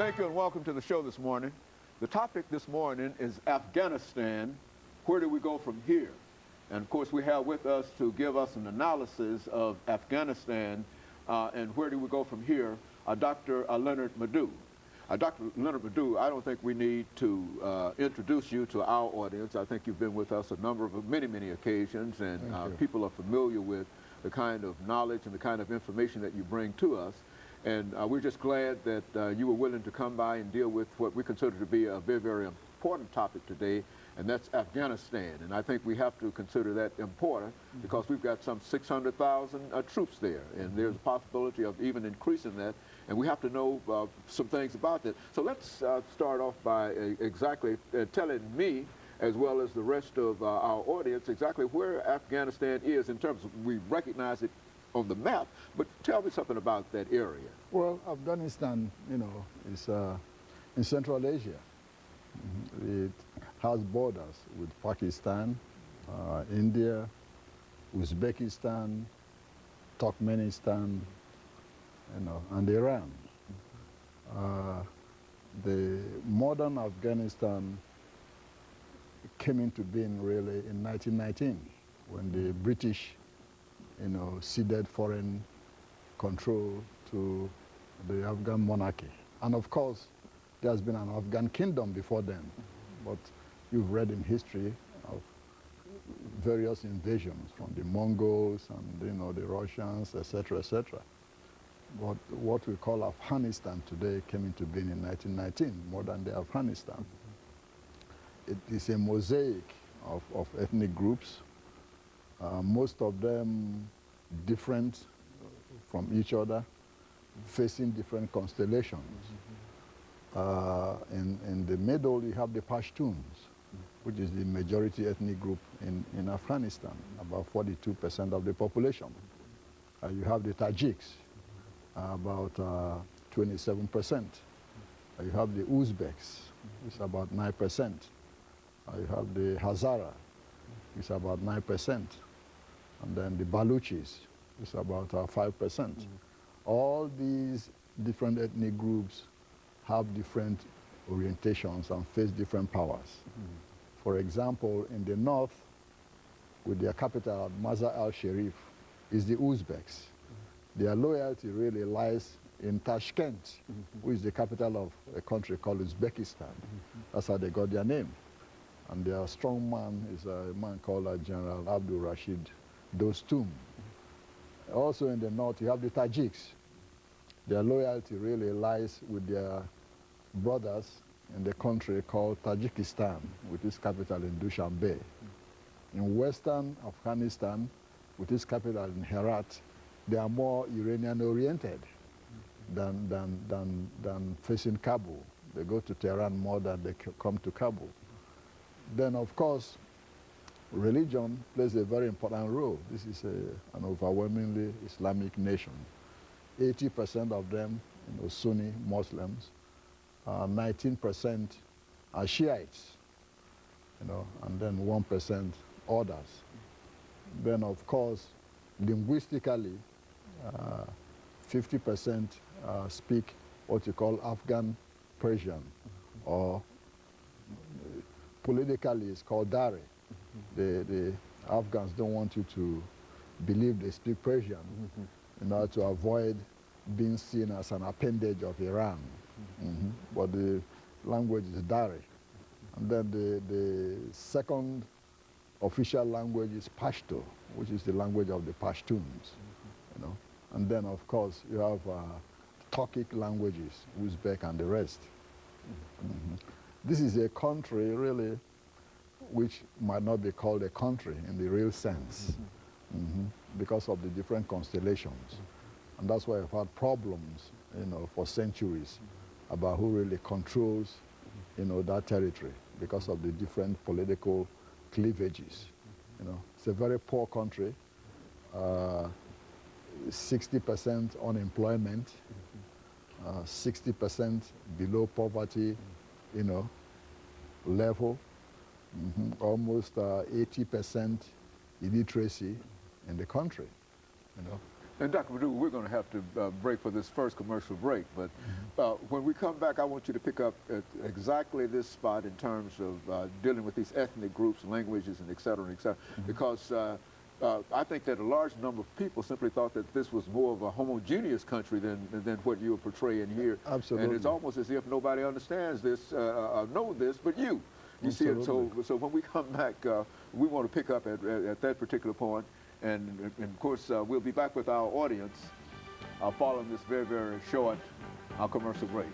Thank you and welcome to the show this morning. The topic this morning is Afghanistan. Where do we go from here? And of course we have with us to give us an analysis of Afghanistan and where do we go from here, Dr. LMadu1. Dr. LMadu1, I don't think we need to introduce you to our audience. I think you've been with us many occasions, and people are familiar with the kind of knowledge and the kind of information that you bring to us. And we're just glad that you were willing to come by and deal with what we consider to be a very important topic today, and that's Afghanistan. And I think we have to consider that important because we've got some 600,000 troops there, and there's a possibility of even increasing that, and we have to know some things about that. So let's start off by exactly telling me, as well as the rest of our audience, exactly where Afghanistan is in terms of, we recognize it on the map, but tell me something about that area. Well, Afghanistan, you know, is in Central Asia. It has borders with Pakistan, India, Uzbekistan, Turkmenistan, you know, and Iran. The modern Afghanistan came into being really in 1919 when the British, you know, ceded foreign control to the Afghan monarchy. And of course, there's been an Afghan kingdom before then, but you've read in history of various invasions from the Mongols and, you know, the Russians, etc., etc. But what we call Afghanistan today came into being in 1919, modern-day Afghanistan. It is a mosaic of ethnic groups, most of them different from each other, facing different constellations. In the middle, you have the Pashtuns, which is the majority ethnic group in Afghanistan, about 42% of the population. You have the Tajiks, about 27%. You have the Uzbeks, it's about 9%. You have the Hazara, it's about 9%. And then the Baluchis, it's about 5%. All these different ethnic groups have different orientations and face different powers. For example, in the north, with their capital, Mazar al-Sharif, is the Uzbeks. Their loyalty really lies in Tashkent, which is the capital of a country called Uzbekistan. That's how they got their name. And their strong man is a man called General Abdul Rashid Dostum. Also in the north, you have the Tajiks. Their loyalty really lies with their brothers in the country called Tajikistan, with its capital in Dushanbe. In western Afghanistan, with its capital in Herat, they are more Iranian-oriented than facing Kabul. They go to Tehran more than they come to Kabul. Then, of course, religion plays a very important role. This is an overwhelmingly Islamic nation. 80% of them, you know, Sunni Muslims, 19% are Shiites, you know, and then 1% others. Then, of course, linguistically, 50% speak what you call Afghan Persian, or politically it's called Dari. The Afghans don't want you to believe they speak Persian in order to avoid being seen as an appendage of Iran. But the language is Dari. And then the second official language is Pashto, which is the language of the Pashtuns. You know? And then, of course, you have Turkic languages, Uzbek and the rest. This is a country, really, which might not be called a country in the real sense, because of the different constellations. And that's why I've had problems, you know, for centuries about who really controls, you know, that territory, because of the different political cleavages. You know, it's a very poor country, 60% unemployment, 60% below poverty, you know, level, almost 80% illiteracy in the country, you know. And Dr. LMadu, we're going to have to break for this first commercial break, but when we come back, I want you to pick up at exactly this spot in terms of dealing with these ethnic groups, languages, and et cetera, because I think that a large number of people simply thought that this was more of a homogeneous country than what you're portraying here. Absolutely. And it's almost as if nobody understands this, know this, but you. You see it, so when we come back, we want to pick up at that particular point. And of course, we'll be back with our audience following this very, very short commercial break.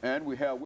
And we have